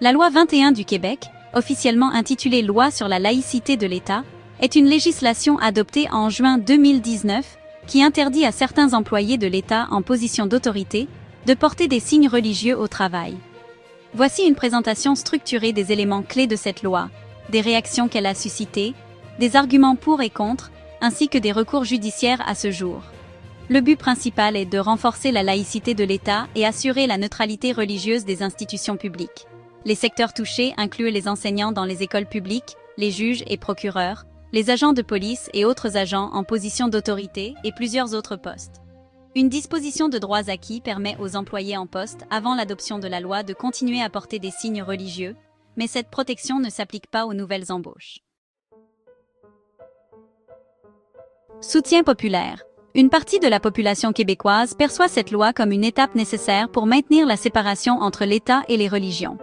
La loi 21 du Québec, officiellement intitulée Loi sur la laïcité de l'État, est une législation adoptée en juin 2019 qui interdit à certains employés de l'État en position d'autorité de porter des signes religieux au travail. Voici une présentation structurée des éléments clés de cette loi, des réactions qu'elle a suscitées, des arguments pour et contre, ainsi que des recours judiciaires à ce jour. Le but principal est de renforcer la laïcité de l'État et assurer la neutralité religieuse des institutions publiques. Les secteurs touchés incluent les enseignants dans les écoles publiques, les juges et procureurs, les agents de police et autres agents en position d'autorité et plusieurs autres postes. Une disposition de droits acquis permet aux employés en poste avant l'adoption de la loi de continuer à porter des signes religieux, mais cette protection ne s'applique pas aux nouvelles embauches. Soutien populaire. Une partie de la population québécoise perçoit cette loi comme une étape nécessaire pour maintenir la séparation entre l'État et les religions.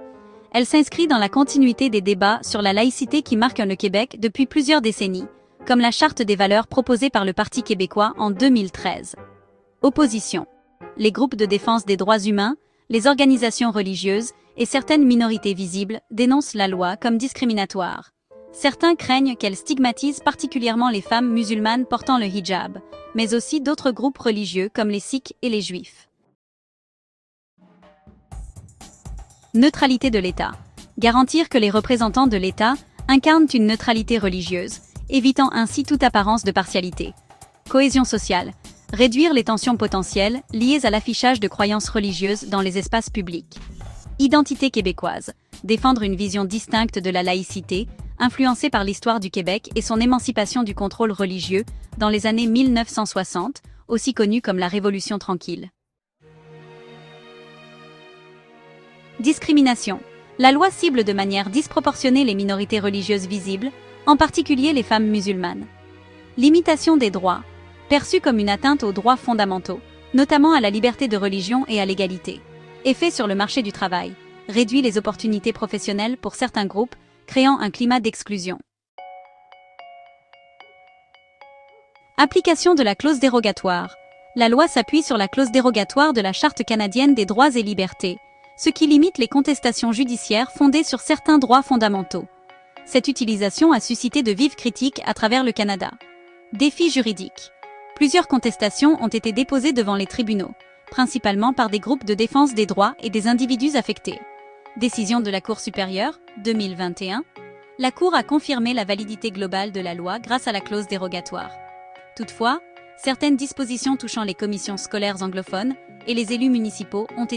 Elle s'inscrit dans la continuité des débats sur la laïcité qui marquent le Québec depuis plusieurs décennies, comme la Charte des valeurs proposée par le Parti québécois en 2013. Opposition. Les groupes de défense des droits humains, les organisations religieuses et certaines minorités visibles dénoncent la loi comme discriminatoire. Certains craignent qu'elle stigmatise particulièrement les femmes musulmanes portant le hijab, mais aussi d'autres groupes religieux comme les Sikhs et les Juifs. Neutralité de l'État. Garantir que les représentants de l'État incarnent une neutralité religieuse, évitant ainsi toute apparence de partialité. Cohésion sociale. Réduire les tensions potentielles liées à l'affichage de croyances religieuses dans les espaces publics. Identité québécoise. Défendre une vision distincte de la laïcité, influencée par l'histoire du Québec et son émancipation du contrôle religieux dans les années 1960, aussi connue comme la Révolution tranquille. Discrimination. La loi cible de manière disproportionnée les minorités religieuses visibles, en particulier les femmes musulmanes. Limitation des droits. Perçue comme une atteinte aux droits fondamentaux, notamment à la liberté de religion et à l'égalité. Effet sur le marché du travail. Réduit les opportunités professionnelles pour certains groupes, créant un climat d'exclusion. Application de la clause dérogatoire. La loi s'appuie sur la clause dérogatoire de la Charte canadienne des droits et libertés, ce qui limite les contestations judiciaires fondées sur certains droits fondamentaux. Cette utilisation a suscité de vives critiques à travers le Canada. Défis juridiques. Plusieurs contestations ont été déposées devant les tribunaux, principalement par des groupes de défense des droits et des individus affectés. Décision de la Cour supérieure, 2021. La Cour a confirmé la validité globale de la loi grâce à la clause dérogatoire. Toutefois, certaines dispositions touchant les commissions scolaires anglophones et les élus municipaux ont été